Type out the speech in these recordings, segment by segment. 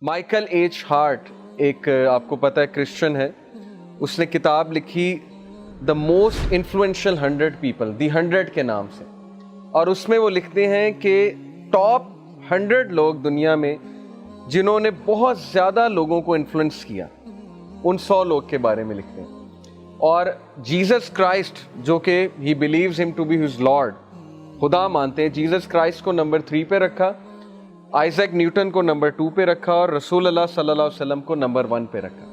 Michael H heart ایک آپ کو پتہ ہے کرسچن ہے. اس نے کتاب لکھی دا موسٹ انفلوئنشل 100 پیپل، دی 100 کے نام سے، اور اس میں وہ لکھتے ہیں کہ ٹاپ 100 لوگ دنیا میں جنہوں نے بہت زیادہ لوگوں کو انفلوئنس کیا، ان 100 لوگ کے بارے میں لکھتے ہیں. اور جیزس کرائسٹ جو کہ ہی بلیوز ہم ٹو بی ہز لارڈ، خدا مانتے ہیں، جیزس کرائسٹ کو نمبر 3 پہ رکھا، آئزیک نیوٹن کو نمبر 2 پہ رکھا، اور رسول اللہ صلی اللہ علیہ وسلم کو نمبر 1 پہ رکھا.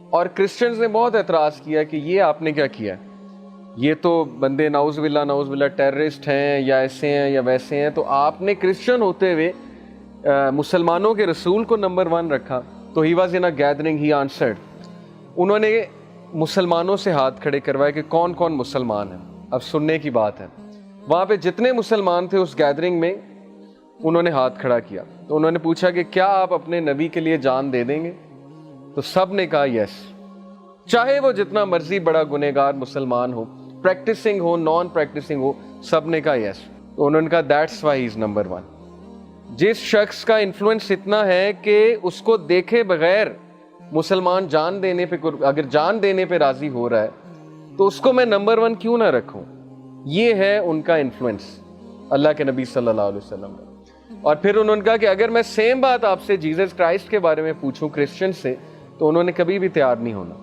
اور کرسچنز نے بہت اعتراض کیا کہ یہ آپ نے کیا کیا، یہ تو بندے نعوذ باللہ ٹیررسٹ ہیں یا ایسے ہیں یا ویسے ہیں، تو آپ نے کرسچن ہوتے ہوئے مسلمانوں کے رسول کو نمبر 1 رکھا. تو he was in a gathering, he answered. انہوں نے مسلمانوں سے ہاتھ کھڑے کروائے کہ کون کون مسلمان ہیں. اب سننے کی بات ہے، وہاں پہ جتنے مسلمان تھے اس گیدرنگ میں انہوں نے ہاتھ کھڑا کیا. تو انہوں نے پوچھا کہ کیا آپ اپنے نبی کے لیے جان دے دیں گے؟ تو سب نے کہا یس، چاہے وہ جتنا مرضی بڑا گنہگار مسلمان ہو، پریکٹسنگ ہو نان پریکٹسنگ ہو، سب نے کہا یس. تو انہوں نے کہا دیٹس وائی از نمبر 1. جس شخص کا انفلوئنس اتنا ہے کہ اس کو دیکھے بغیر مسلمان جان دینے پہ، اگر جان دینے پہ راضی ہو رہا ہے تو اس کو میں نمبر 1 کیوں نہ رکھوں. یہ ہے ان کا انفلوئنس اللہ کے نبی صلی اللہ علیہ وسلم کا. اور پھر انہوں نے کہا کہ اگر میں سیم بات آپ سے جیزس کرائسٹ کے بارے میں پوچھوں کرسچن سے، تو انہوں نے کبھی بھی تیار نہیں ہونا.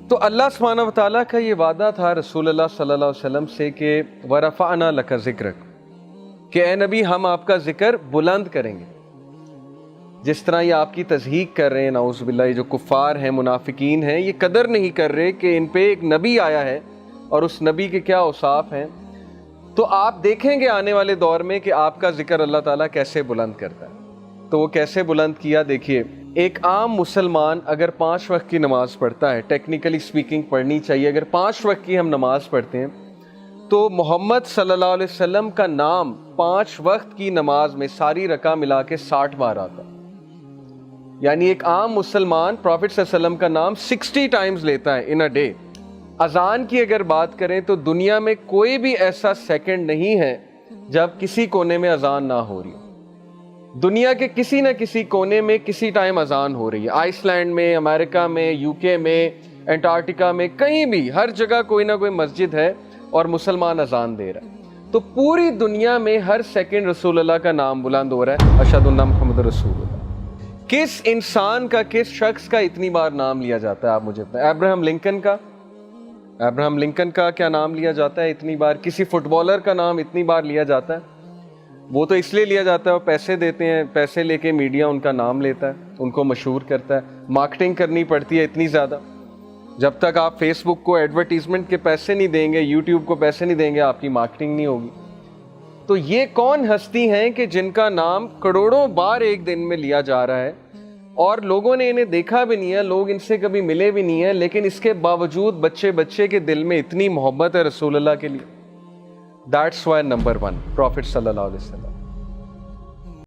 تو اللہ سبحانہ و تعالیٰ کا یہ وعدہ تھا رسول اللہ صلی اللہ علیہ وسلم سے کہ وَرَفَعْنَا لَكَ ذِكْرَكَ، کہ اے نبی ہم آپ کا ذکر بلند کریں گے. جس طرح یہ آپ کی تضحیق کر رہے ہیں نعوذ باللہ، یہ جو کفار ہیں، منافقین ہیں، یہ قدر نہیں کر رہے کہ ان پہ ایک نبی آیا ہے اور اس نبی کے کیا اوصاف ہیں. تو آپ دیکھیں گے آنے والے دور میں کہ آپ کا ذکر اللہ تعالیٰ کیسے بلند کرتا ہے. تو وہ کیسے بلند کیا دیکھیے. ایک عام مسلمان اگر 5 وقت کی نماز پڑھتا ہے، ٹیکنیکلی سپیکنگ پڑھنی چاہیے، اگر 5 وقت کی ہم نماز پڑھتے ہیں تو محمد صلی اللہ علیہ وسلم کا نام 5 وقت کی نماز میں ساری رکعہ ملا کے 60 بار آتا ہے. یعنی ایک عام مسلمان پروفٹ صلی اللہ علیہ وسلم کا نام 60 ٹائمز لیتا ہے ان اے ڈے. اذان کی اگر بات کریں تو دنیا میں کوئی بھی ایسا سیکنڈ نہیں ہے جب کسی کونے میں اذان نہ ہو رہی ہو. دنیا کے کسی نہ کسی کونے میں کسی ٹائم اذان ہو رہی ہے. آئس لینڈ میں، امریکہ میں، یو کے میں، انٹارکٹیکا میں، کہیں بھی، ہر جگہ کوئی نہ کوئی مسجد ہے اور مسلمان اذان دے رہا ہے. تو پوری دنیا میں ہر سیکنڈ رسول اللہ کا نام بلند ہو رہا ہے، اشہد ان محمد رسول اللہ. کس انسان کا، کس شخص کا اتنی بار نام لیا جاتا ہے آپ مجھے بتائیں؟ ابراہم لنکن کا کیا نام لیا جاتا ہے اتنی بار؟ کسی فٹ بالر کا نام اتنی بار لیا جاتا ہے؟ وہ تو اس لیے لیا جاتا ہے، وہ پیسے دیتے ہیں، پیسے لے کے میڈیا ان کا نام لیتا ہے، ان کو مشہور کرتا ہے. مارکیٹنگ کرنی پڑتی ہے اتنی زیادہ. جب تک آپ فیس بک کو ایڈورٹیزمنٹ کے پیسے نہیں دیں گے، یوٹیوب کو پیسے نہیں دیں گے، آپ کی مارکیٹنگ نہیں ہوگی. تو یہ کون ہستی ہیں کہ جن کا نام کروڑوں بار ایک دن میں لیا جا رہا ہے اور لوگوں نے انہیں دیکھا بھی نہیں ہے، لوگ ان سے کبھی ملے بھی نہیں ہیں، لیکن اس کے باوجود بچے کے دل میں اتنی محبت ہے رسول اللہ کے لیے. دیٹس وائی نمبر 1 پروفٹ صلی اللہ علیہ وسلم.